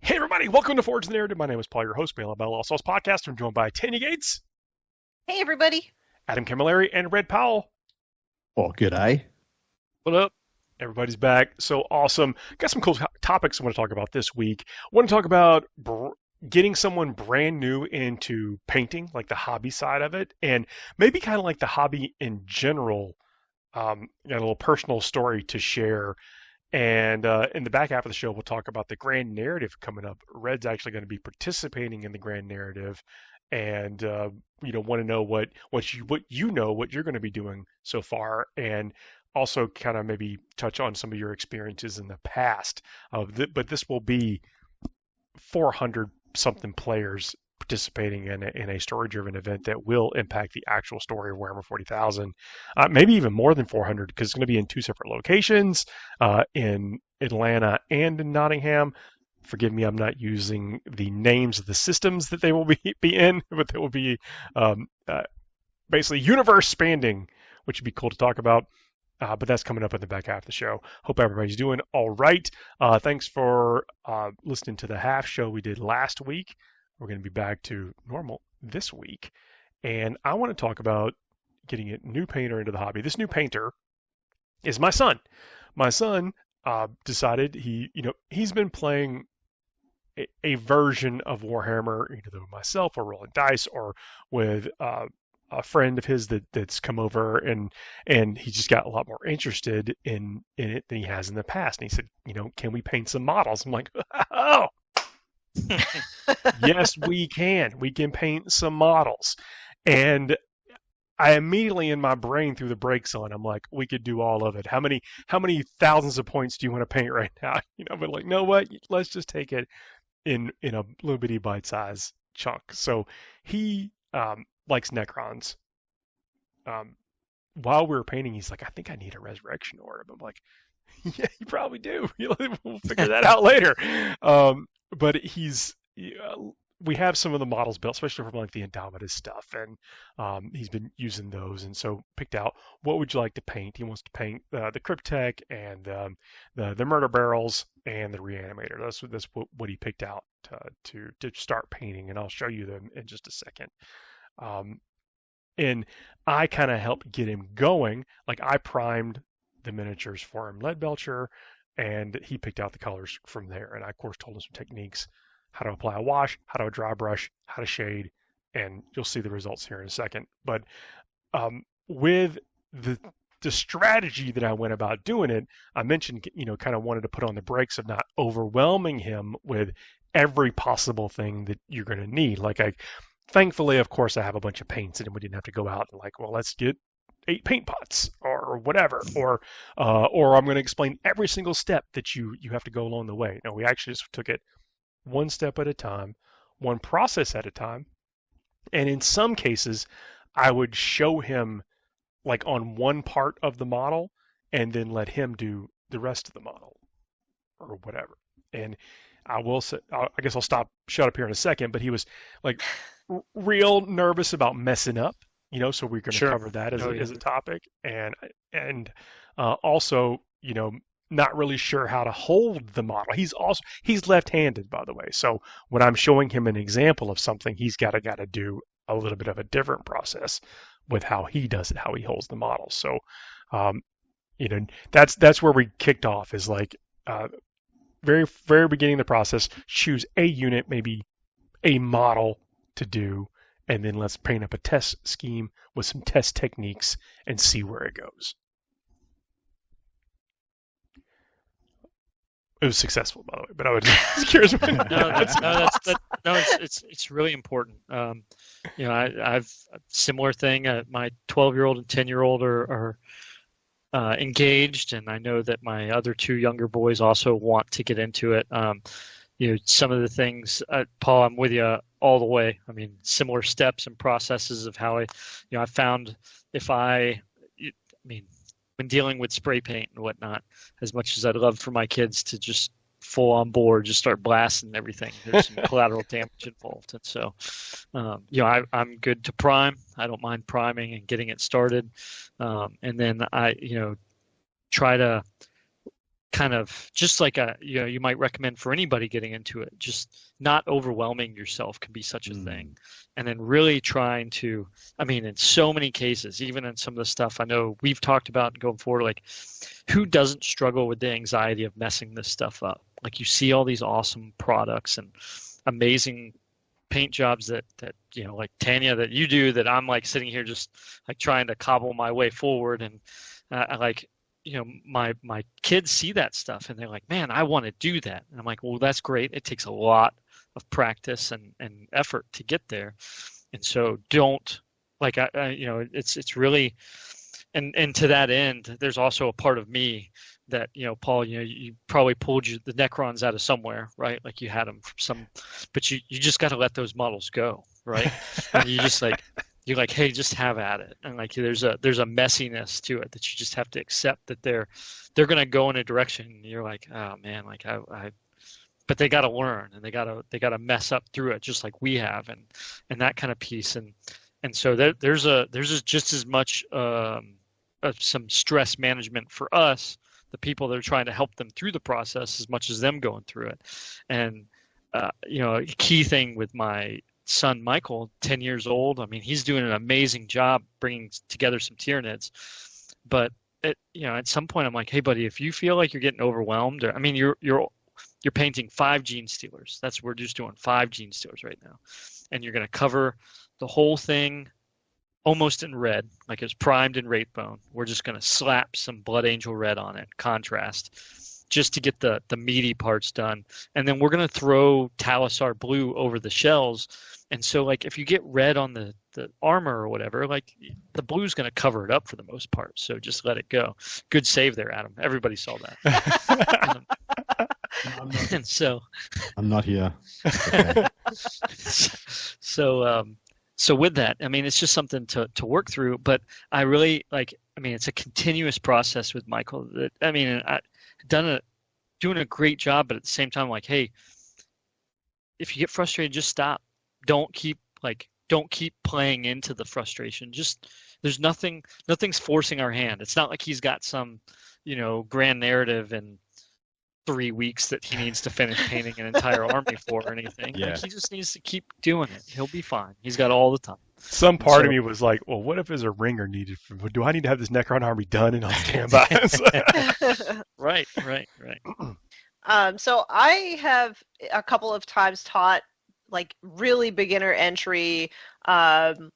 Hey everybody, welcome to Forge the Narrative. My name is Paul, your host, Bale Bell, also podcast. I'm joined by Tanya Gates, Hey, everybody. Adam Camilleri, and Red Powell. Well, good eye. What up? Everybody's back. So awesome. Got some cool topics I want to talk about this week. I want to talk about getting someone brand new into painting, like the hobby side of it, and maybe kind of like the hobby in general. Got a little personal story to share. And in the back half of the show, we'll talk about the grand narrative coming up. Red's actually going to be participating in the grand narrative, and want to know what you're going to be doing so far, and also kind of maybe touch on some of your experiences in the past. But this will be 400 something players participating in a story-driven event that will impact the actual story of Warhammer 40,000. Maybe even more than 400 because it's going to be in two separate locations, in Atlanta and in Nottingham. Forgive me, I'm not using the names of the systems that they will be in, but they will be basically universe spanning, which would be cool to talk about. But that's coming up in the back half of the show. Hope everybody's doing all right. Thanks for listening to the half show we did last week. We're going to be back to normal this week. And I want to talk about getting a new painter into the hobby. This new painter is my son. My son decided he's been playing a version of Warhammer, either myself or rolling dice or with a friend of his that's come over, and he just got a lot more interested in it than he has in the past. And he said, can we paint some models? I'm like, oh, yes, we can. We can paint some models. And I immediately in my brain threw the brakes on. I'm like, we could do all of it. How many thousands of points do you want to paint right now? But like, no, what? Let's just take it in a little bitty bite size chunk. So he likes Necrons. While we were painting, he's like, I think I need a resurrection orb. I'm like, yeah, you probably do. We'll figure that out later. But we have some of the models built, especially from like the Indomitus stuff, and he's been using those, and so picked out what would you like to paint. He wants to paint the Cryptek and the Murder Barrels and the Reanimator. That's what he picked out to start painting, and I'll show you them in just a second. And I kind of helped get him going. Like I primed the miniatures for him, lead belcher, and he picked out the colors from there. And I, of course, told him some techniques, how to apply a wash, how to dry brush, how to shade, and you'll see the results here in a second. But with the strategy that I went about doing it, I mentioned, kind of wanted to put on the brakes of not overwhelming him with every possible thing that you're going to need. Thankfully, of course, I have a bunch of paints, and we didn't have to go out and let's get 8 paint pots or whatever, or I'm going to explain every single step that you have to go along the way. No, we actually just took it one step at a time, one process at a time, and in some cases, I would show him like on one part of the model, and then let him do the rest of the model or whatever. And I will say, I guess I'll shut up here in a second, but he was like real nervous about messing up, so we're going to cover that as a topic. And also, not really sure how to hold the model. He's left-handed, by the way. So when I'm showing him an example of something, he's got to do a little bit of a different process with how he does it, how he holds the model. So, that's where we kicked off is very, very beginning of the process, choose a unit, maybe a model to do, and then let's paint up a test scheme with some test techniques and see where it goes. It was successful, by the way, but I was curious. It's really important. I've similar thing. My 12-year-old and 10-year-old are engaged, and I know that my other 2 younger boys also want to get into it. Some of the things, Paul, I'm with you all the way. I mean, similar steps and processes of how I found when dealing with spray paint and whatnot, as much as I'd love for my kids to just full on board, just start blasting everything, there's some collateral damage involved. And so, I'm good to prime. I don't mind priming and getting it started. And then I, try to kind of just like you might recommend for anybody getting into it, just not overwhelming yourself can be such a thing. And then really trying to, I mean, in so many cases, even in some of the stuff I know we've talked about and going forward, like who doesn't struggle with the anxiety of messing this stuff up? Like you see all these awesome products and amazing paint jobs that like Tanya, that you do, that I'm like sitting here just like trying to cobble my way forward. And I like, my kids see that stuff and they're like, man, I want to do that. And I'm like, well, that's great. It takes a lot of practice and effort to get there. And so don't like, it's really, and to that end, there's also a part of me that, Paul, you probably pulled the Necrons out of somewhere, right? Like you had them from some, but you just got to let those models go, right? And you just like, you're like, hey, just have at it. And like there's a messiness to it that you just have to accept that they're gonna go in a direction. And you're like, oh man, like but they got to learn and they got to mess up through it just like we have, and that kind of piece. And so there's just as much some stress management for us, the people that are trying to help them through the process, as much as them going through it. And a key thing with my son Michael, 10 years old, I mean, he's doing an amazing job bringing together some Tyranids. But at some point, I'm like, hey, buddy, if you feel like you're getting overwhelmed, or I mean, you're painting 5 gene stealers. We're just doing 5 gene stealers right now, and you're going to cover the whole thing almost in red, like it's primed in Wraithbone. We're just going to slap some Blood Angel red on it, contrast, just to get the meaty parts done. And then we're going to throw Talisar blue over the shells. And so like if you get red on the armor or whatever, like the blue's going to cover it up for the most part. So just let it go. Good save there, Adam. Everybody saw that. And so I'm not here. Okay. So with that, I mean, it's just something to work through. But I really it's a continuous process with Michael. That I mean, I've doing a great job, but at the same time, like, hey, if you get frustrated, just stop. Don't keep playing into the frustration. Just nothing's forcing our hand. It's not like he's got some, grand narrative and 3 weeks that he needs to finish painting an entire army for or anything. Yeah. Like, he just needs to keep doing it. He'll be fine. He's got all the time. Some part of me was like, well, what if there's a ringer needed? Do I need to have this Necron army done and on standby? Right. So I have a couple of times taught like really beginner entry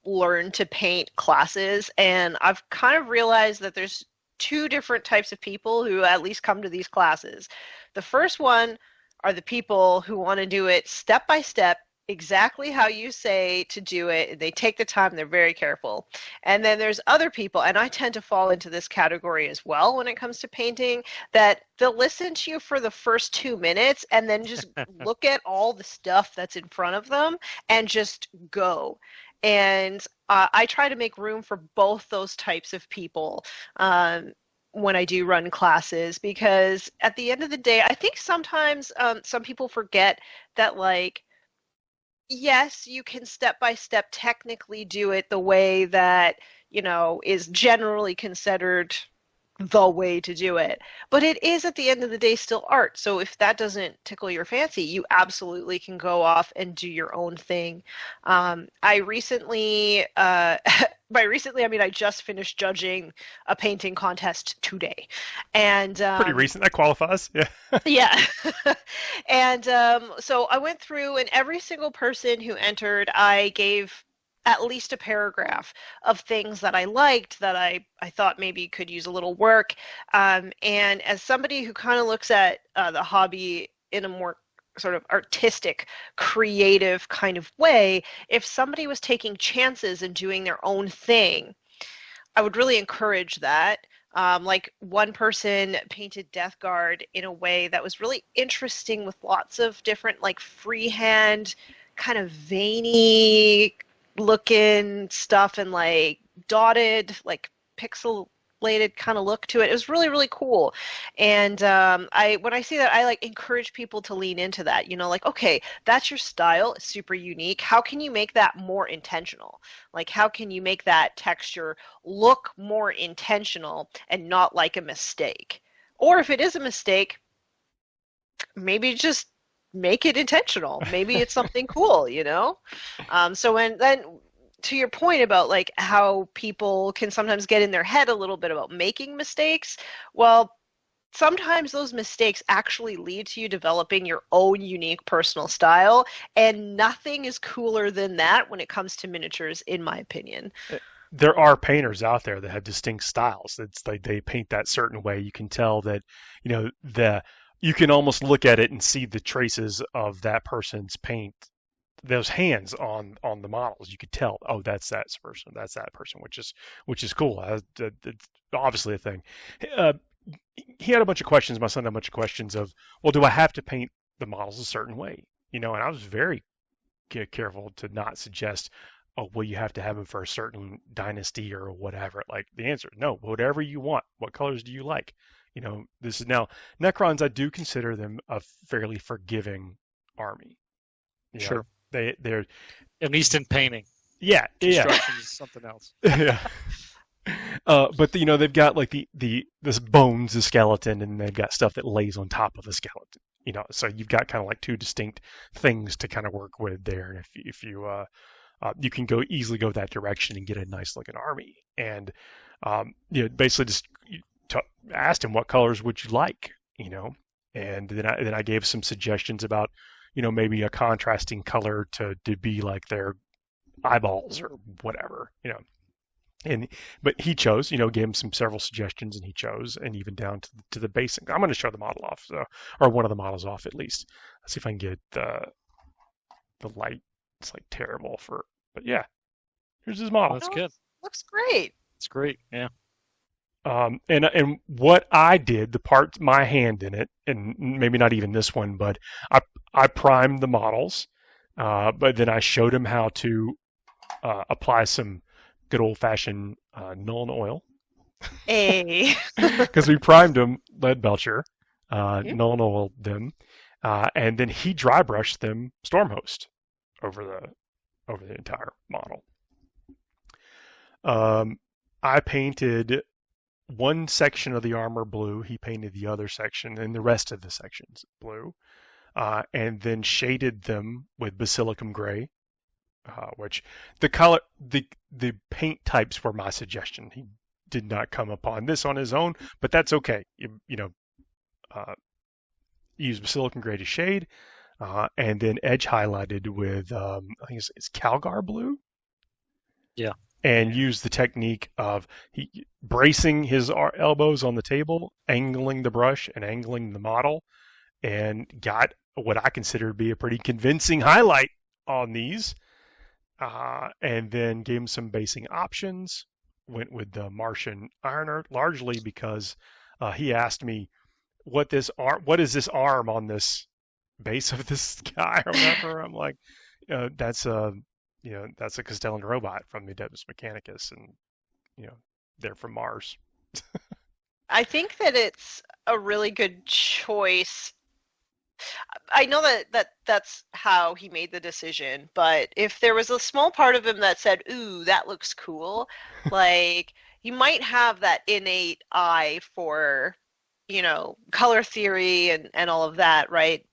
learn to paint classes, and I've kind of realized that there's 2 different types of people who at least come to these classes. The first one are the people who want to do it step by step, exactly how you say to do it. They take the time, they're very careful. And then there's other people, and I tend to fall into this category as well when it comes to painting, that they'll listen to you for the first 2 minutes and then just look at all the stuff that's in front of them and just go. And I try to make room for both those types of people when I do run classes, because at the end of the day, I think sometimes some people forget that, like, yes, you can step by step technically do it the way that, is generally considered the way to do it. But it is, at the end of the day, still art. So if that doesn't tickle your fancy, you absolutely can go off and do your own thing. I recently, by recently, I mean I just finished judging a painting contest today. And pretty recent. That qualifies. Yeah. Yeah. And so I went through, and every single person who entered, I gave at least a paragraph of things that I liked, that I thought maybe could use a little work. And as somebody who kind of looks at the hobby in a more sort of artistic, creative kind of way, if somebody was taking chances and doing their own thing, I would really encourage that. Like one person painted Death Guard in a way that was really interesting, with lots of different like freehand, kind of veiny looking stuff and like dotted, like pixelated kind of look to it. It was really, really cool. And when I see that, I like encourage people to lean into that. Like, okay, that's your style. It's super unique. How can you make that more intentional? Like, how can you make that texture look more intentional and not like a mistake? Or if it is a mistake, maybe just make it intentional. Maybe it's something cool, you know? So when then to your point about like how people can sometimes get in their head a little bit about making mistakes, well, sometimes those mistakes actually lead to you developing your own unique personal style, and nothing is cooler than that when it comes to miniatures, in my opinion. There are painters out there that have distinct styles. It's like they paint that certain way. You can tell that, you can almost look at it and see the traces of that person's paint, those hands on the models. You could tell, oh, that's that person, which is cool. It's obviously a thing. Uh, he had a bunch of questions. My son had a bunch of questions of, well, do I have to paint the models a certain way? And I was very careful to not suggest, oh, well, you have to have them for a certain dynasty or whatever. Like the answer, no, whatever you want. What colors do you like? This is now Necrons. I do consider them a fairly forgiving army. Sure. They're at least in painting. Yeah, Construction is something else. yeah. But they've got like this bones, the skeleton, and they've got stuff that lays on top of the skeleton. So you've got kind of like two distinct things to kind of work with there. And if you can easily go that direction and get a nice looking army. And basically just asked him what colors would you like, and then I gave some suggestions about maybe a contrasting color to be like their eyeballs or whatever. But he chose, gave him several suggestions, and he chose, and even down to the basic. I'm going to show the model off, or one of the models off at least. Let's see if I can get the light. It's like terrible but yeah, here's his model. That's good. Looks great. It's great. Yeah. And what I did, the part, my hand in it, and maybe not even this one, but I primed the models, but then I showed him how to apply some good old-fashioned Nuln oil. Hey. Because we primed them, lead belcher, Nuln oiled them, and then he dry brushed them Stormhost over the entire model. I painted one section of the armor blue. He painted the other section, and the rest of the sections blue, and then shaded them with basilicum gray. Which the color, the paint types were my suggestion. He did not come upon this on his own, but that's okay. Use basilicum gray to shade, and then edge highlighted with I think it's Calgar blue. Yeah. And use the technique of bracing his elbows on the table, angling the brush and angling the model, and got what I consider to be a pretty convincing highlight on these. And then gave him some basing options. Went with the Martian Ironer largely because he asked me what is this arm on this base of this guy or whatever. I'm like, that's a Castellan robot from the Adeptus Mechanicus, and they're from Mars. I think that it's a really good choice. I know that's how he made the decision, but if there was a small part of him that said, ooh, that looks cool, like you might have that innate eye for, color theory and all of that, right?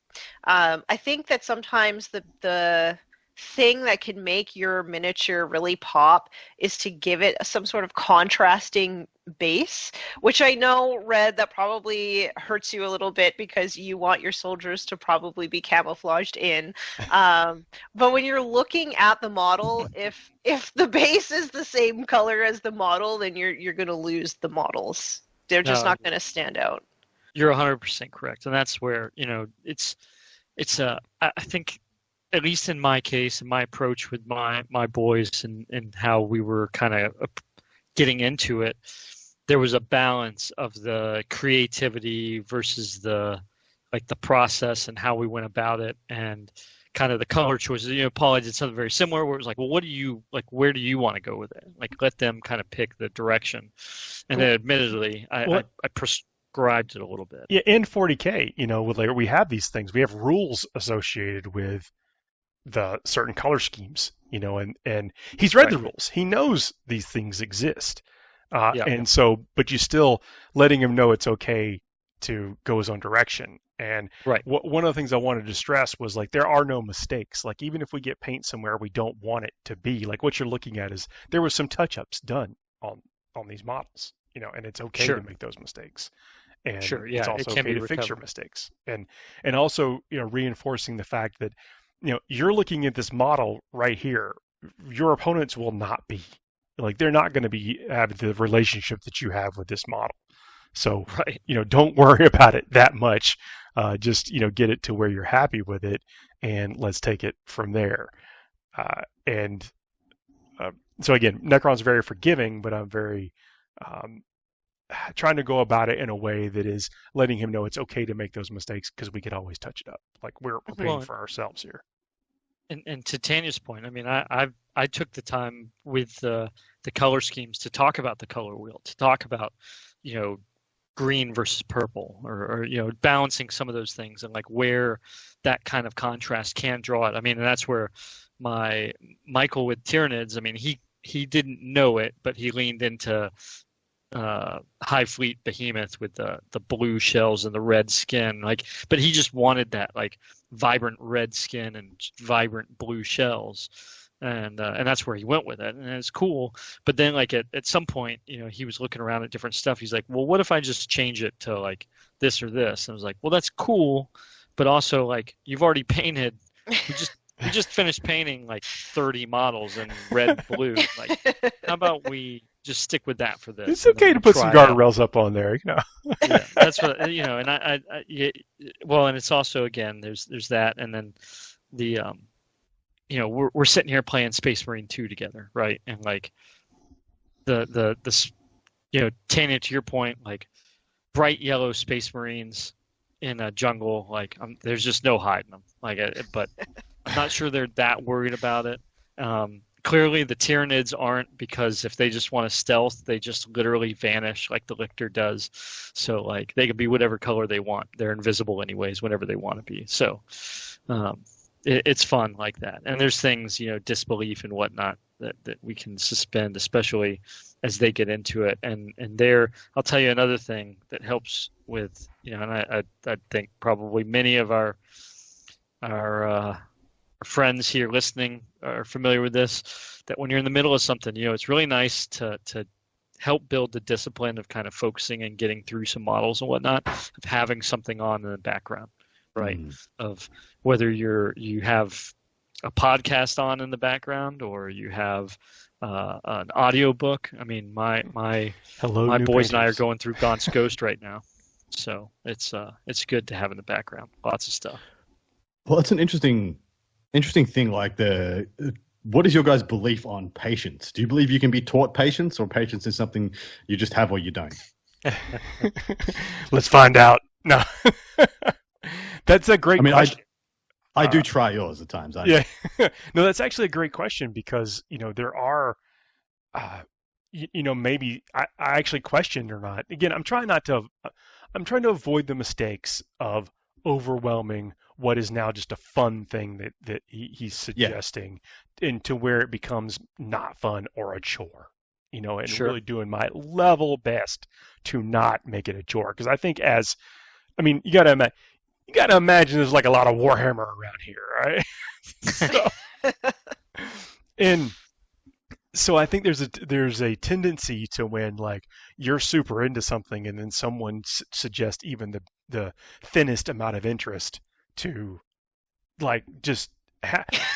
I think that sometimes the thing that can make your miniature really pop is to give it some sort of contrasting base, which I know, Red, that probably hurts you a little bit because you want your soldiers to probably be camouflaged in. But when you're looking at the model, if the base is the same color as the model, then you're going to lose the models. They're just not going to stand out. You're 100% correct, and that's where it's I think, at least in my case, and my approach with my boys and how we were kind of getting into it, there was a balance of the creativity versus the process and how we went about it, and kind of the color choices. Paula did something very similar where it was like, well, what do you like? Where do you want to go with it? Like, let them kind of pick the direction. And then, admittedly, I prescribed it a little bit. Yeah, in 40k, we have these things. We have rules associated with the certain color schemes, and he's read the rules. He knows these things exist. And so, but you still letting him know it's okay to go his own direction. And Right. one of the things I wanted to stress was like there are no mistakes. Like even if we get paint somewhere we don't want it to be, like what you're looking at is there was some touch-ups done on these models, and it's okay Sure. to make those mistakes. And Sure. Yeah. it's It also can okay be to fix your recovered. mistakes. And also, reinforcing the fact that, you're looking at this model right here. Your opponents will not be. Like they're not going to be have the relationship that you have with this model. So, Right. don't worry about it that much. Just, get it to where you're happy with it, and let's take it from there. And so again, Necron's very forgiving, but I'm very trying to go about it in a way that is letting him know it's okay to make those mistakes because we could always touch it up. Like we're paying Well, for ourselves here. and to Tanya's point, I mean, I took the time with the color schemes to talk about the color wheel, to talk about, green versus purple, or balancing some of those things, and like where that kind of contrast can draw it. I mean, and that's where my Michael with Tyranids, I mean, he didn't know it, but he leaned into High Fleet Behemoth with the blue shells and the red skin, but he just wanted that like vibrant red skin and vibrant blue shells, and that's where he went with it, and it's cool. But then like at some point, he was looking around at different stuff. He's like, well, what if I just change it to like this or this? And I was like, well, that's cool, but also like you've already painted. We just finished painting like 30 models in red and blue. Like, how about we just stick with that for this? It's okay to put some guardrails up on there, Yeah, that's what and well, and it's also again, there's that, and then the we're sitting here playing Space Marine 2 together, right? And like the Tanya, to your point, like bright yellow Space Marines in a jungle, like there's just no hiding them. Like, but I'm not sure they're that worried about it. Clearly, the Tyranids aren't, because if they just want to stealth, they just literally vanish like the Lictor does. So, like, they can be whatever color they want. They're invisible anyways, whenever they want to be. So, it's fun like that. And there's things, disbelief and whatnot that we can suspend, especially as they get into it. And there, I'll tell you another thing that helps with, and I think probably many of our friends here listening are familiar with this, that when you're in the middle of something, it's really nice to help build the discipline of kind of focusing and getting through some models and whatnot, of having something on in the background, right? Of whether you have a podcast on in the background, or you have an audio book. I mean, my boys and I are going through Gaunt's Ghost right now, so it's good to have in the background. Lots of stuff. Well, it's an interesting thing. Like what is your guys' belief on patience? Do you believe you can be taught patience, or patience is something you just have or you don't? Let's find out. No, that's a great question. I do try yours at times. Yeah, no, that's actually a great question, because there are, maybe I actually questioned or not. Again, I'm trying to avoid the mistakes of overwhelming what is now just a fun thing that he's suggesting, into where it becomes not fun or a chore, and Sure. really doing my level best to not make it a chore. Because I think you gotta imagine there's like a lot of Warhammer around here, right? And so I think there's a tendency to, when like you're super into something and then someone suggests even the thinnest amount of interest, to like just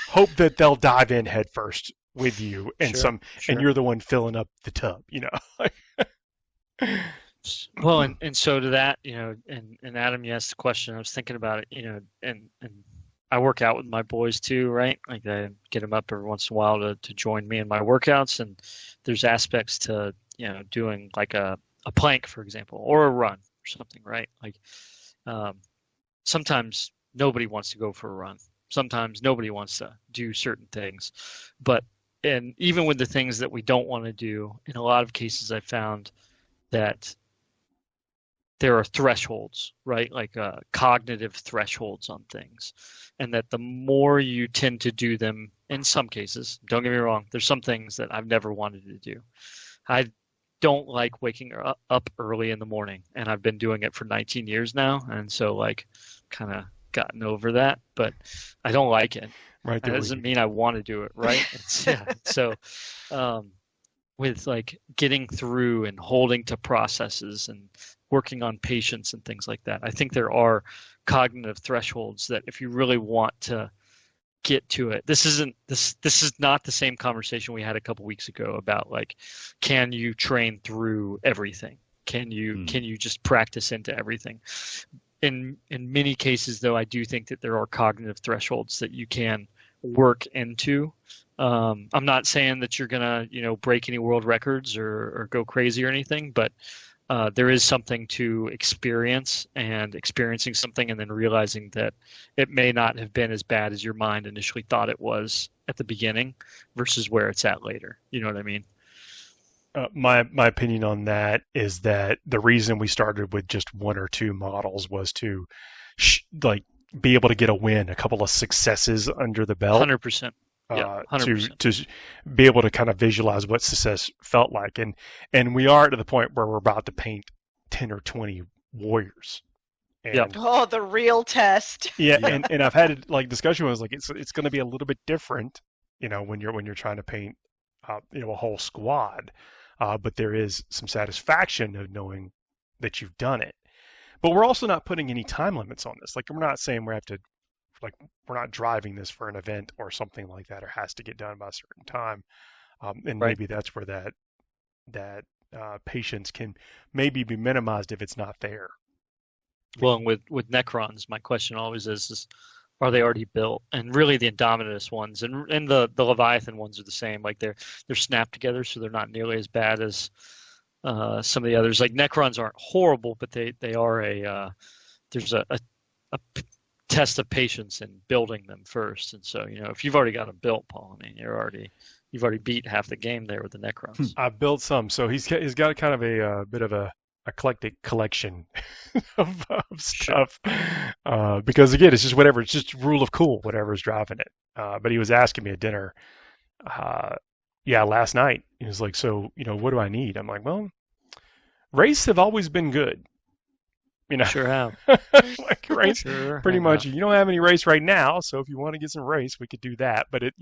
hope that they'll dive in head first with you, and Sure. and you're the one filling up the tub, Well, and so to that, and Adam, you asked the question. I was thinking about it, and I work out with my boys too, right? Like I get them up every once in a while to join me in my workouts, and there's aspects to doing like a plank, for example, or a run or something, right? Like sometimes nobody wants to go for a run. Sometimes nobody wants to do certain things, and even with the things that we don't want to do, in a lot of cases, I found that there are thresholds, right? Like cognitive thresholds on things, and that the more you tend to do them, in some cases, don't get me wrong, there's some things that I've never wanted to do. I don't like waking up early in the morning, and I've been doing it for 19 years now, and so like kind of gotten over that, but I don't like it. Right That there with doesn't you. mean I want to do it, right? So with like getting through and holding to processes and working on patience and things like that, I think there are cognitive thresholds that if you really want to get to it, this is not the same conversation we had a couple weeks ago about like, can you train through everything? Can you just practice into everything? In many cases, though, I do think that there are cognitive thresholds that you can work into. I'm not saying that you're gonna, break any world records or go crazy or anything, but there is something to experience and experiencing something and then realizing that it may not have been as bad as your mind initially thought it was at the beginning versus where it's at later. You know what I mean? My opinion on that is that the reason we started with just one or two models was to like be able to get a win, a couple of successes under the belt. 100%. Yeah, 100%. To be able to kind of visualize what success felt like, and we are to the point where we're about to paint 10 or 20 warriors. And, Yep. Oh, the real test. Yeah, Yeah. and I've had like discussion was like it's going to be a little bit different, when you're trying to paint, a whole squad, but there is some satisfaction of knowing that you've done it. But we're also not putting any time limits on this. Like we're not saying we have to, like we're not driving this for an event or something like that, or has to get done by a certain time. And Right. maybe that's where that patience can maybe be minimized if it's not there. Well, and with Necrons, my question always is are they already built? And really, the Indominus ones and the Leviathan ones are the same. Like they're snapped together, so they're not nearly as bad as some of the others. Like Necrons aren't horrible, but they are there's a test of patience in building them first. And so if you've already got them built, Paul, I mean you've already beat half the game there with the Necrons. I've built some, so he's got kind of a bit of a eclectic collection of stuff, because again, it's just whatever. It's just rule of cool, whatever's driving it. But he was asking me at dinner, last night. He was like, so what do I need? I'm like, well, race have always been good. Sure have. Like race, Sure pretty have. much. You don't have any race right now, so if you want to get some race, we could do that. But it,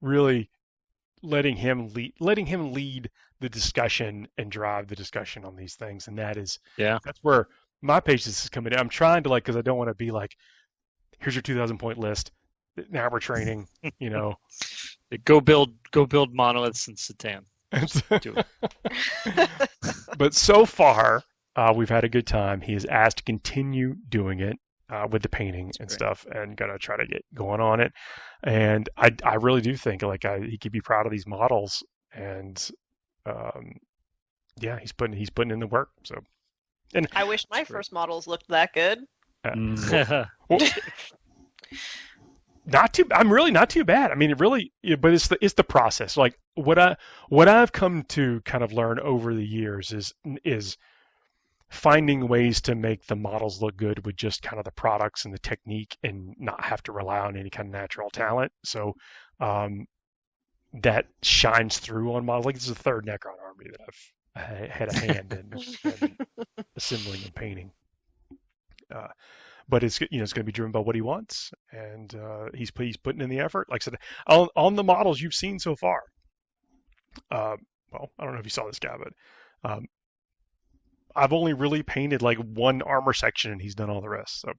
really letting him lead the discussion and drive the discussion on these things, and that's where my patience is coming in. I'm trying to because I don't want to be like, here's your 2,000 point list. Now we're training. Go build monoliths in Satan. Do it. But so far, we've had a good time. He has asked to continue doing it with the painting and stuff, and gonna try to get going on it. And I really do think he could be proud of these models, and he's putting in the work. So, and I wish my first models looked that good. well, I'm really not too bad. I mean, it really, but it's the process. Like what I've come to kind of learn over the years is finding ways to make the models look good with just kind of the products and the technique, and not have to rely on any kind of natural talent. So that shines through on models. Like this is the third Necron army that I've had a hand in assembling and painting. But it's going to be driven by what he wants, and he's putting in the effort. Like I said, on the models you've seen so far. Well, I don't know if you saw this guy, but I've only really painted like one armor section, and he's done all the rest. So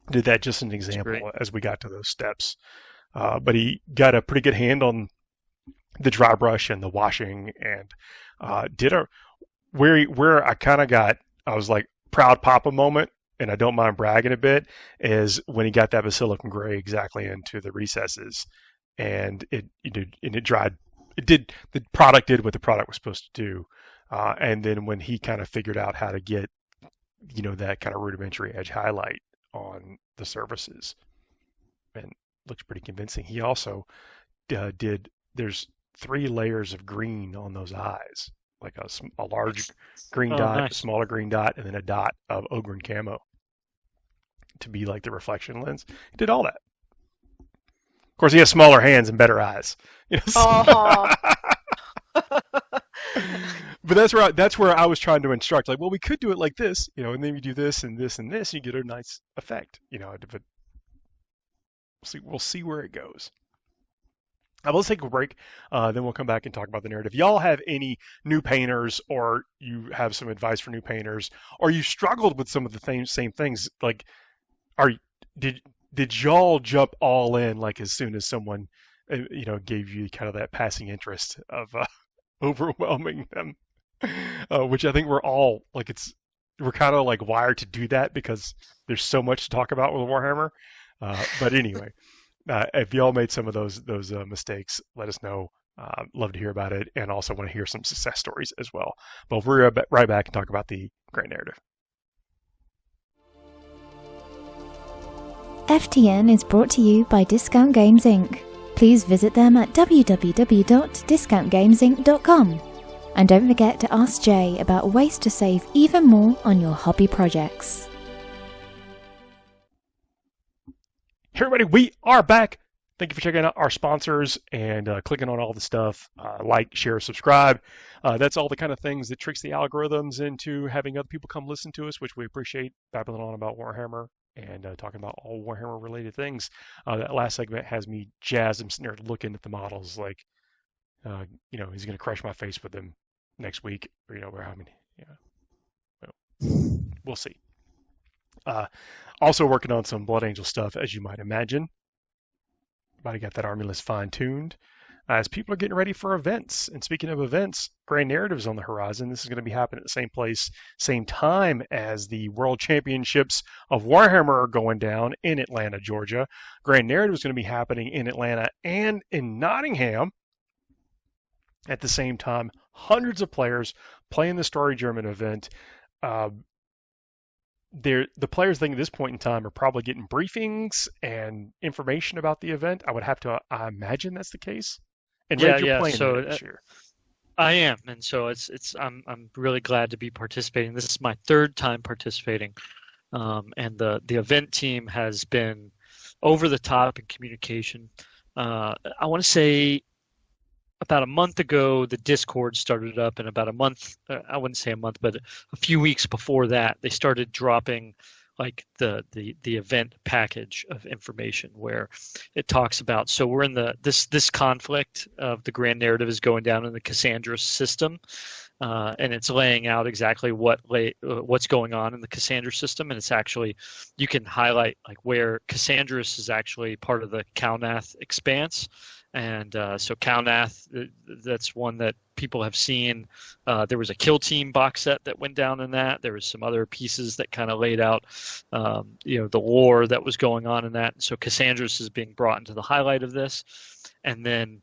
did that just an example as we got to those steps. But he got a pretty good hand on the dry brush and the washing, and did where I was like proud papa moment, and I don't mind bragging a bit, is when he got that Basilicum Gray exactly into the recesses, and it dried. The product did what the product was supposed to do. And then when he kind of figured out how to get, that kind of rudimentary edge highlight on the surfaces, and looks pretty convincing. He also there's 3 layers of green on those eyes, like a large green dot, nice. A smaller green dot, and then a dot of Ogren camo to be like the reflection lens. He did all that. Of course, he has smaller hands and better eyes. But that's where I was trying to instruct. Like, well, we could do it like this, and then you do this and this and this, and you get a nice effect, But we'll see where it goes. Let's take a break. Then we'll come back and talk about the narrative. Y'all have any new painters, or you have some advice for new painters, or you struggled with some of the same things? Like, are did y'all jump all in like as soon as someone gave you kind of that passing interest of overwhelming them? Which I think we're all like we're kind of like wired to do that because there's so much to talk about with Warhammer. But anyway. If y'all made some of those mistakes, let us know. Love to hear about it, and also want to hear some success stories as well. But we're right back and talk about the Grand Narrative. FTN is brought to you by Discount Games Inc. Please visit them at www.discountgamesinc.com. And don't forget to ask Jay about ways to save even more on your hobby projects. Hey everybody, we are back. Thank you for checking out our sponsors and clicking on all the stuff. Like, share, subscribe. That's all the kind of things that tricks the algorithms into having other people come listen to us, which we appreciate. Babbling on about Warhammer and talking about all Warhammer related things. That last segment has me jazzed. I'm sitting there looking at the models like, he's going to crush my face with them next week. Or, we'll see. Also working on some Blood Angel stuff, as you might imagine. Everybody got that army list fine-tuned. As people are getting ready for events. And speaking of events, Grand Narrative is on the horizon. This is going to be happening at the same place, same time as the World Championships of Warhammer are going down in Atlanta, Georgia. Grand Narrative is going to be happening in Atlanta and in Nottingham at the same time. Hundreds of players playing the Story German event. The players, I think, at this point in time are probably getting briefings and information about the event. I would have to imagine that's the case. And Red, you're playing this year. I am, and so I'm really glad to be participating. This is my third time participating, and the event team has been over the top in communication. I want to say about a month ago, the Discord started up, and about a month, I wouldn't say a month, but a few weeks before that, they started dropping like the event package of information where it talks about, so we're in this conflict of the Grand Narrative is going down in the Cassandra system, and it's laying out exactly what's going on in the Cassandra system, and it's actually, you can highlight like where Cassandra is actually part of the Kalnath expanse. And so Kalnath, that's one that people have seen. There was a Kill Team box set that went down in that. There was some other pieces that kind of laid out, the lore that was going on in that. So Cassandra's is being brought into the highlight of this. And then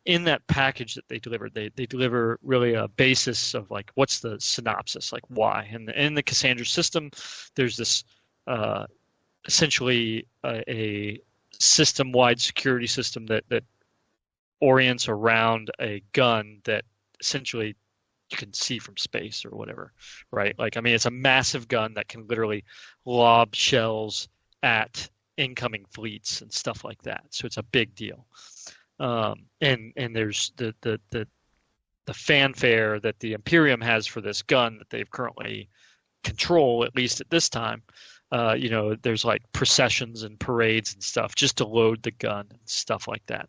in that package that they delivered, they deliver really a basis of like, what's the synopsis, like why. And in the Cassandra system, there's this essentially a system-wide security system that orients around a gun that essentially you can see from space or whatever, right? Like, I mean, it's a massive gun that can literally lob shells at incoming fleets and stuff like that. So it's a big deal. And there's the fanfare that the Imperium has for this gun that they've currently control, at least at this time. There's like processions and parades and stuff just to load the gun and stuff like that.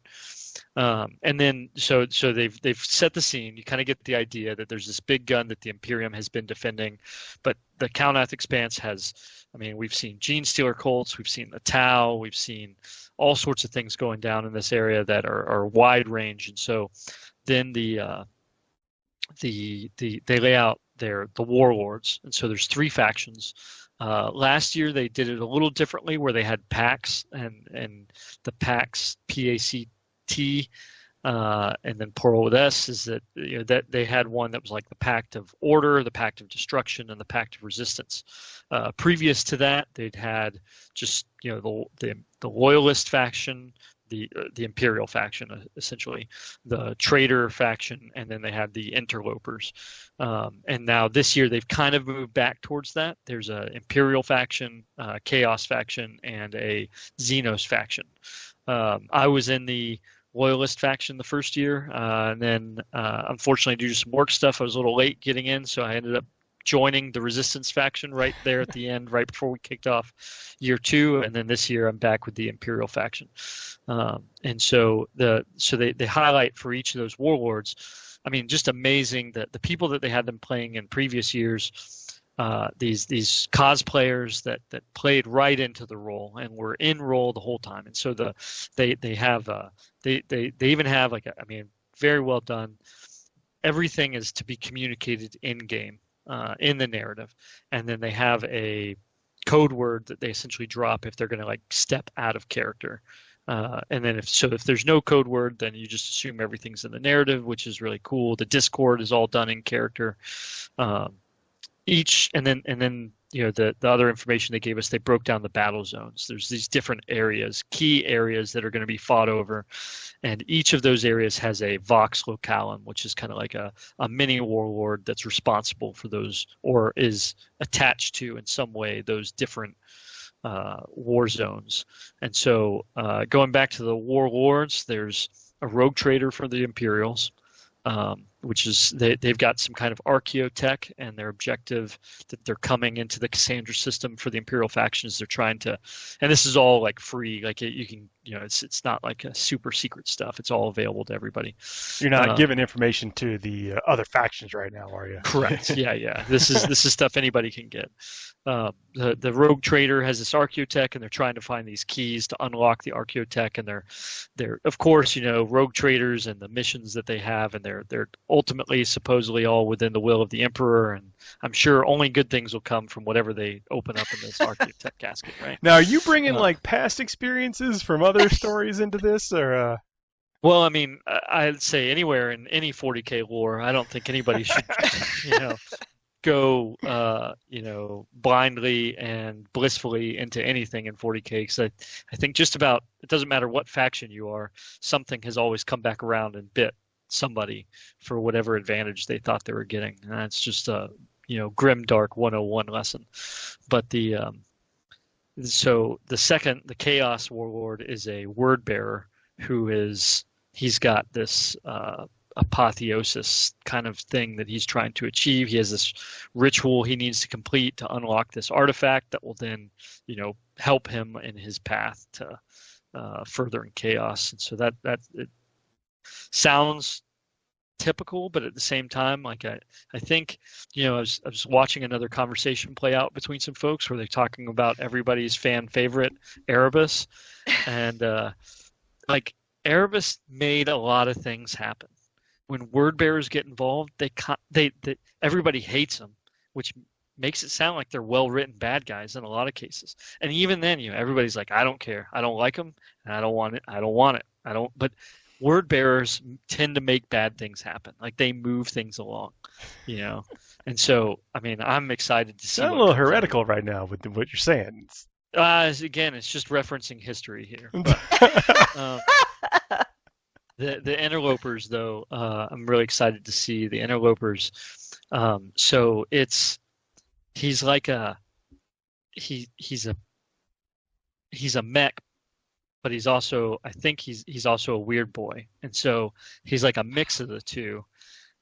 And then so they've set the scene. You kind of get the idea that there's this big gun that the Imperium has been defending, but the Kalnath Expanse has, I mean, we've seen Gene Stealer Colts, we've seen the Tau, we've seen all sorts of things going down in this area that are wide range. And so then they lay out the warlords, and so there's three factions. Last year they did it a little differently, where they had packs, and the packs, PACT, and then plural with S, is that that they had one that was like the Pact of Order, the Pact of Destruction, and the Pact of Resistance. Previous to that, they'd had just the Loyalist faction, the Imperial faction, essentially, the Traitor faction, and then they had the Interlopers. And now this year they've kind of moved back towards that. There's an Imperial faction, Chaos faction, and a Xenos faction. I was in the Loyalist faction the first year, and then unfortunately due to some work stuff, I was a little late getting in, so I ended up joining the Resistance faction right there at the end, right before we kicked off year 2, and then this year I'm back with the Imperial faction. And so they highlight for each of those warlords. I mean, just amazing that the people that they had them playing in previous years. These cosplayers that played right into the role and were in role the whole time, and so they even have very well done. Everything is to be communicated in game, in the narrative, and then they have a code word that they essentially drop if they're going to like step out of character. And then if there's no code word, then you just assume everything's in the narrative, which is really cool. The Discord is all done in character. And then the other information they gave us, they broke down the battle zones. There's these different areas, key areas that are going to be fought over, and each of those areas has a vox localum, which is kind of like a mini warlord that's responsible for those, or is attached to in some way those different war zones. And so going back to the warlords, there's a rogue trader for the Imperials. Which is they've got some kind of archaeotech, and their objective that they're coming into the Cassandra system for the Imperial factions. They're trying to, and this is all like free, like you can, it's not like a super secret stuff. It's all available to everybody. You're not giving information to the other factions right now, are you? Correct. Yeah. This is stuff anybody can get. The rogue trader has this archaeotech, and they're trying to find these keys to unlock the archaeotech, and they're of course rogue traders and the missions that they have, and they're ultimately supposedly all within the will of the Emperor, and I'm sure only good things will come from whatever they open up in this archaeotech casket, right? Now, are you bringing like past experiences from other stories into this, or? Well, I mean, I'd say anywhere in any 40k lore, I don't think anybody should, go, blindly and blissfully into anything in 40k, because I think just about, it doesn't matter what faction you are, something has always come back around and bit somebody for whatever advantage they thought they were getting. And that's just a, grim dark 101 lesson. But so the Chaos Warlord is a word bearer he's got this apotheosis kind of thing that he's trying to achieve. He has this ritual he needs to complete to unlock this artifact that will then, help him in his path to furthering chaos. And so that it sounds typical, but at the same time, like I think, I was watching another conversation play out between some folks where they're talking about everybody's fan favorite Erebus, and like Erebus made a lot of things happen. When word bearers get involved, they everybody hates them, which makes it sound like they're well-written bad guys in a lot of cases. And even then, everybody's like, I don't care, I don't like them, and I don't want it. But word bearers tend to make bad things happen. Like they move things along, And so, I mean, I'm excited to see. I'm a little heretical right now with what you're saying. Again, it's just referencing history here. But, the interlopers, though, I'm really excited to see the interlopers. So he's like he's a mech, but he's also, I think he's also a weird boy, and so he's like a mix of the two.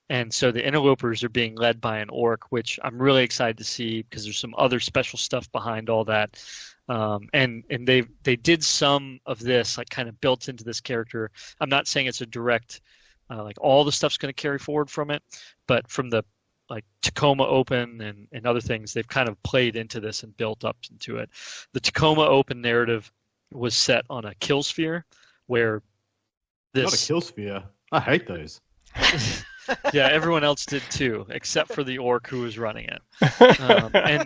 And so the interlopers are being led by an orc, which I'm really excited to see because there's some other special stuff behind all that. And they did some of this like kind of built into this character. I'm not saying it's a direct like all the stuff's going to carry forward from it, but from the like Tacoma Open and other things, they've kind of played into this and built up into it. The Tacoma Open narrative was set on a kill sphere where this... Not a kill sphere. I hate those. Yeah, everyone else did too, except for the orc who was running it. And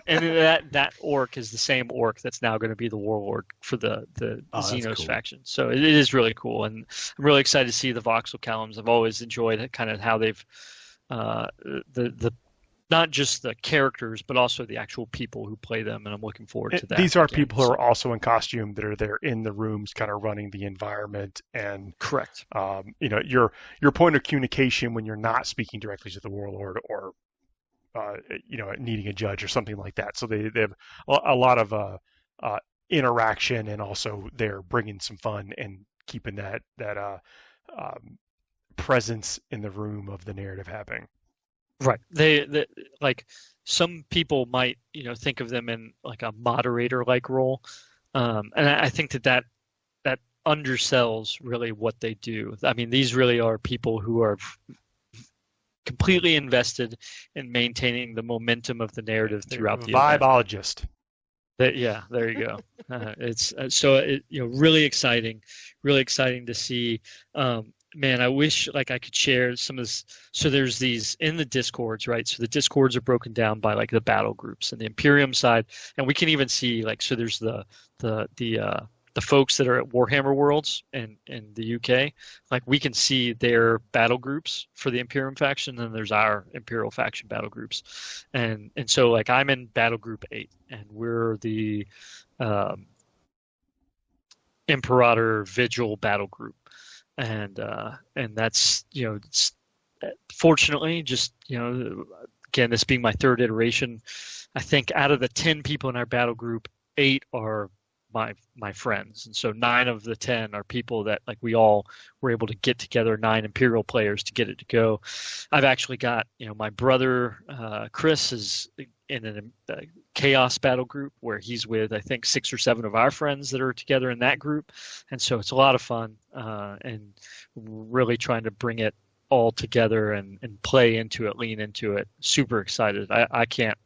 that orc is the same orc that's now going to be the warlord for the Xenos cool. faction. So it is really cool, and I'm really excited to see the voxel columns. I've always enjoyed kind of how they've the not just the characters, but also the actual people who play them, and I'm looking forward to that. These are people who are also in costume that are there in the rooms, kind of running the environment. And correct. Your point of communication when you're not speaking directly to the warlord or needing a judge or something like that. So they have a lot of interaction, and also they're bringing some fun and keeping that presence in the room of the narrative happening. Right. They like some people might, think of them in like a moderator-like role, and I think that undersells really what they do. I mean, these really are people who are completely invested in maintaining the momentum of the narrative throughout the event. Vibologist. Yeah, there you go. It's really exciting to see. Man, I wish like I could share some of this. So there's these in the discords, right? So the discords are broken down by like the battle groups and the Imperium side, and we can even see like so there's the folks that are at Warhammer Worlds in the UK. Like we can see their battle groups for the Imperium faction, and then there's our Imperial faction battle groups, and so like I'm in Battle Group 8, and we're the Imperator Vigil battle group. And that's it's, fortunately just again, this being my third iteration, I think out of the 10 people in our battle group, 8 are my friends, and so 9 of the 10 are people that like we all were able to get together, 9 Imperial players to get it to go. I've actually got my brother Chris is in a chaos battle group where he's with I think 6 or 7 of our friends that are together in that group, and so it's a lot of fun and really trying to bring it all together and play into it, lean into it. Super excited. I can't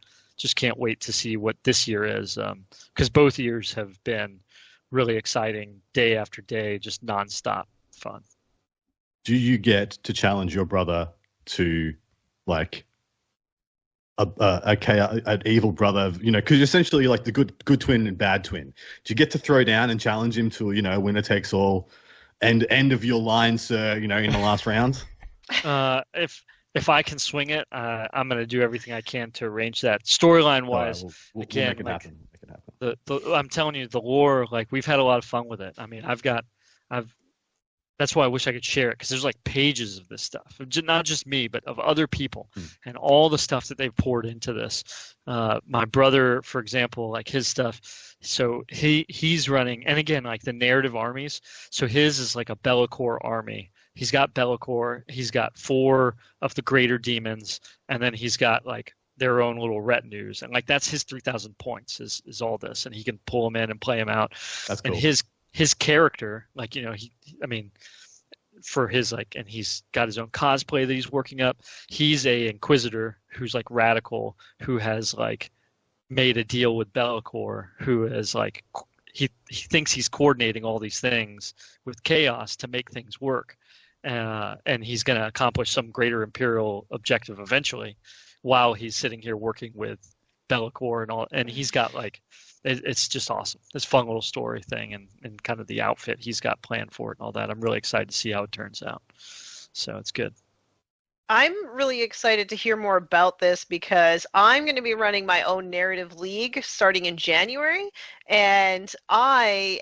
wait to see what this year is, because both years have been really exciting, day after day, just nonstop fun. Do you get to challenge your brother to like an evil brother, because essentially like the good twin and bad twin? Do you get to throw down and challenge him to winner takes all, end of your line, sir, in the last round? If I can swing it, I'm going to do everything I can to arrange that. Storyline wise, we'll again, make it like, happen. Make it happen. I'm telling you, the lore, like we've had a lot of fun with it. I mean, that's why I wish I could share it, because there's like pages of this stuff, not just me, but of other people, and all the stuff that they've poured into this. My brother, for example, like his stuff. So he's running, and again, like the narrative armies. So his is like a Be'lakor army. He's got Be'lakor, he's got 4 of the greater demons, and then he's got like their own little retinues, and like that's his 3,000 points is all this, and he can pull them in and play them out. That's cool. And his character, like for his like, and he's got his own cosplay that he's working up. He's a Inquisitor who's like radical, who has like made a deal with Be'lakor, who is like he thinks he's coordinating all these things with Chaos to make things work. And he's going to accomplish some greater Imperial objective eventually, while he's sitting here working with Be'lakor and all. And he's got like, it's just awesome. This fun little story thing and kind of the outfit he's got planned for it and all that. I'm really excited to see how it turns out. So it's good. I'm really excited to hear more about this, because I'm going to be running my own narrative league starting in January, and I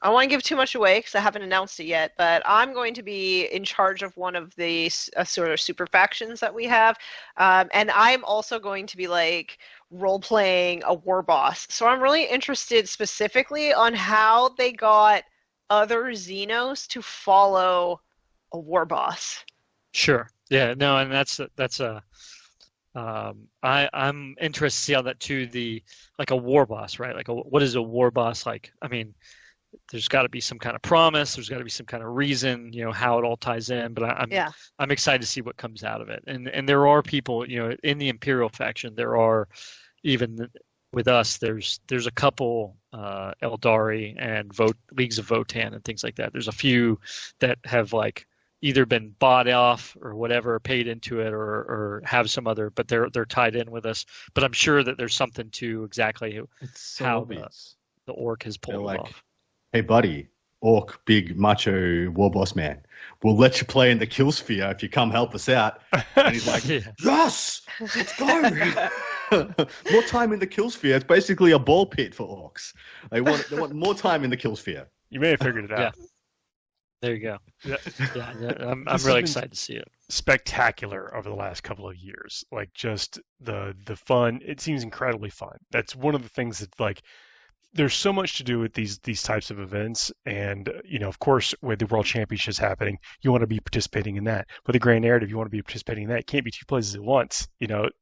won't give too much away because I haven't announced it yet, but I'm going to be in charge of one of the sort of super factions that we have, and I'm also going to be like role-playing a war boss. So I'm really interested specifically on how they got other Xenos to follow a war boss. Sure. Yeah. No. And I'm interested to see how that too. Like a war boss, right? Like what is a war boss like? I mean, there's got to be some kind of promise. There's got to be some kind of reason. How it all ties in. But I'm excited to see what comes out of it. And there are people, in the Imperial faction. There are even with us. There's a couple Eldari and Leagues of Votan and things like that. There's a few that have like either been bought off or whatever, paid into it, or have some other, but they're tied in with us. But I'm sure that there's something to exactly how the orc has pulled it off. Hey, buddy, orc, big macho war boss man, we'll let you play in the kill sphere if you come help us out. And he's like, yes, let's go. More time in the kill sphere. It's basically a ball pit for orcs. They want more time in the kill sphere. You may have figured it out. Yeah. There you go. Yeah. I'm really excited to see it. Spectacular over the last couple of years. Like just the fun. It seems incredibly fun. That's one of the things that like there's so much to do with these types of events, and of course, with the World Championships happening, you want to be participating in that. With the Grand Narrative, you want to be participating in that. It can't be two places at once,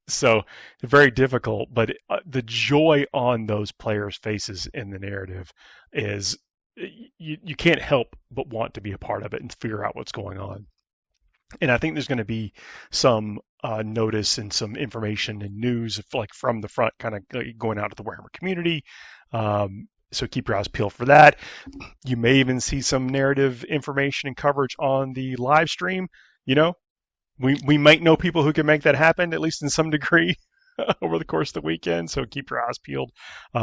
So very difficult. But the joy on those players' faces in the narrative is you can't help but want to be a part of it and figure out what's going on. And I think there's going to be some notice and some information and news like from the front, kind of going out to the Warhammer community. So keep your eyes peeled for that. You may even see some narrative information and coverage on the live stream. We might know people who can make that happen, at least in some degree, over the course of the weekend. So keep your eyes peeled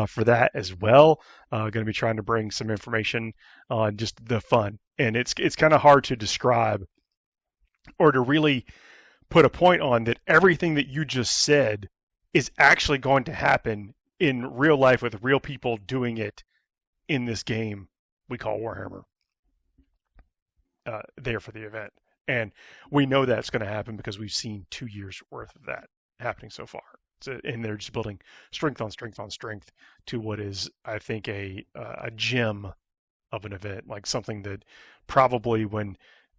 for that as well. Going to be trying to bring some information on just the fun. And it's kind of hard to describe or to really put a point on that everything that you just said is actually going to happen in real life with real people doing it in this game we call Warhammer there for the event. And we know that's going to happen because we've seen 2 years worth of that happening so far. And they're just building strength on strength on strength to what is, I think, a gem of an event, like something that probably when,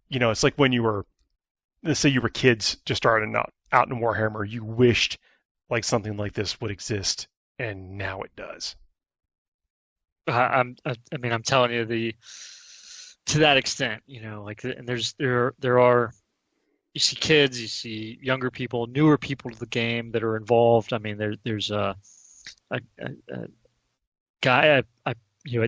it's like when you were, let's say you were kids just starting out in Warhammer, you wished like something like this would exist, and now it does. I'm telling you, to that extent, and there are, you see kids, you see younger people, newer people to the game that are involved. I mean, there's a guy at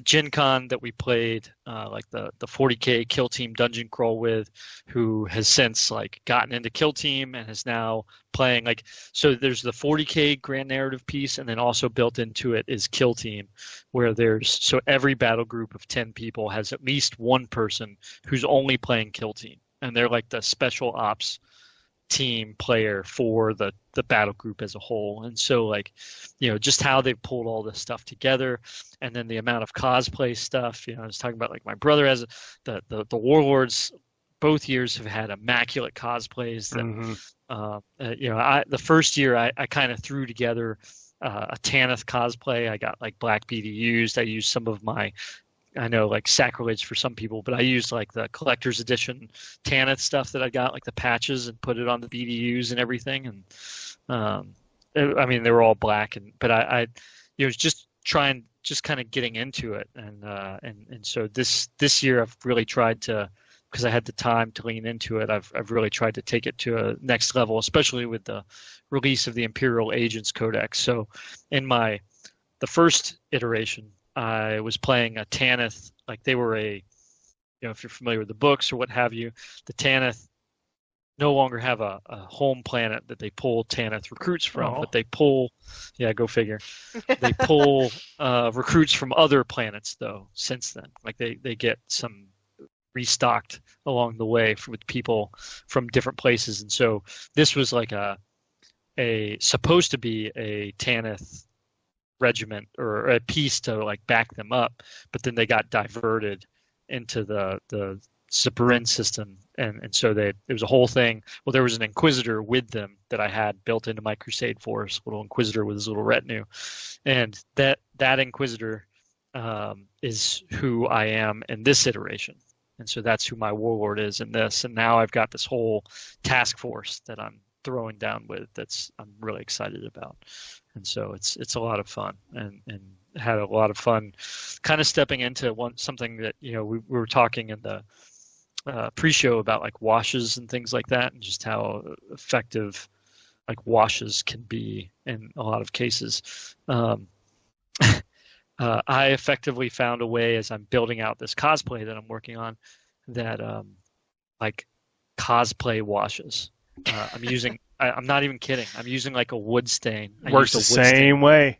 Gen Con that we played like the 40k Kill Team dungeon crawl with, who has since like gotten into Kill Team and is now playing so there's the 40k grand narrative piece, and then also built into it is Kill Team, where so every battle group of 10 people has at least one person who's only playing Kill Team, and they're like the special ops team player for the battle group as a whole. And so just how they've pulled all this stuff together, and then the amount of cosplay stuff. I was talking about like my brother has the Warlords both years have had immaculate cosplays that the first year I kind of threw together a Tanith cosplay. I got like black BDUs. I used some of my, I know like sacrilege for some people, but I used like the collector's edition Tanith stuff that I got, like the patches, and put it on the BDUs and everything. And they were all black, but I was just kind of getting into it. And so this year I've really tried to, because I had the time to lean into it, I've really tried to take it to a next level, especially with the release of the Imperial Agents Codex. So in the first iteration, I was playing a Tanith, like they were if you're familiar with the books or what have you, the Tanith no longer have a home planet that they pull Tanith recruits from, but they pull, go figure, they pull recruits from other planets though since then. Like they get some restocked along the way with people from different places. And so this was like supposed to be a Tanith regiment or a piece to like back them up, but then they got diverted into the Zipperin system, and so it was a whole thing. Well, there was an Inquisitor with them that I had built into my Crusade force, little Inquisitor with his little retinue, and that Inquisitor is who I am in this iteration, and so that's who my Warlord is in this. And now I've got this whole task force that I'm throwing down with I'm really excited about. And so it's a lot of fun, and had a lot of fun kind of stepping into something that, we were talking in the pre-show about like washes and things like that, and just how effective like washes can be in a lot of cases. I effectively found a way, as I'm building out this cosplay that I'm working on, that like cosplay washes. I'm not even kidding. I'm using like a wood stain. Works the same way.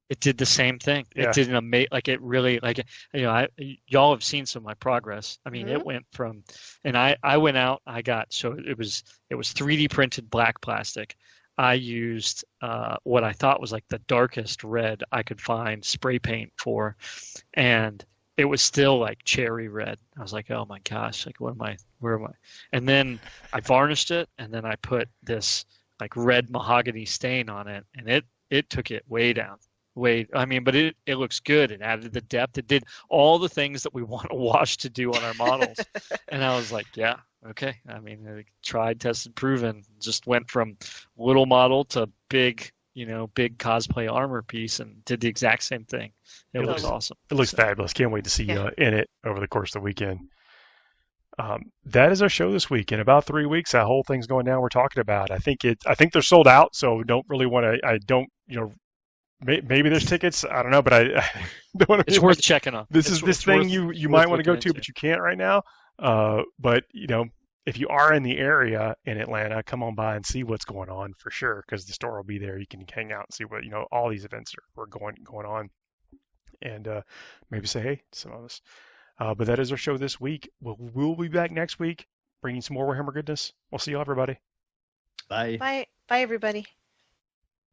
It did the same thing. Yeah. It did it really, y'all have seen some of my progress. I mean, It went from, and I went out, so it was 3D printed black plastic. I used what I thought was like the darkest red I could find spray paint for, and it was still like cherry red. I was like, oh my gosh, like where am I? And then I varnished it, and then I put this like red mahogany stain on it, and it took it way down. way. I mean, but it looks good. It added the depth. It did all the things that we want a wash to do on our models. And I was like, yeah, okay. I mean, tried, tested, proven. Just went from little model to big, big cosplay armor piece, and did the exact same thing. It looks awesome. It looks fabulous. Can't wait to see you in it over the course of the weekend. That is our show this week. In about 3 weeks, that whole thing's going down. We're talking about. I think they're sold out. So don't really want to. I don't. Maybe there's tickets. I don't know, but I don't want to. It's worth checking on. This thing you might want to go to, but you can't right now. But if you are in the area in Atlanta, come on by and see what's going on for sure, because the store will be there. You can hang out and see what all these events are going on, and maybe say hey to some of us. But that is our show this week. We'll be back next week, bringing some more Warhammer goodness. We'll see you, everybody. Bye. Bye, everybody.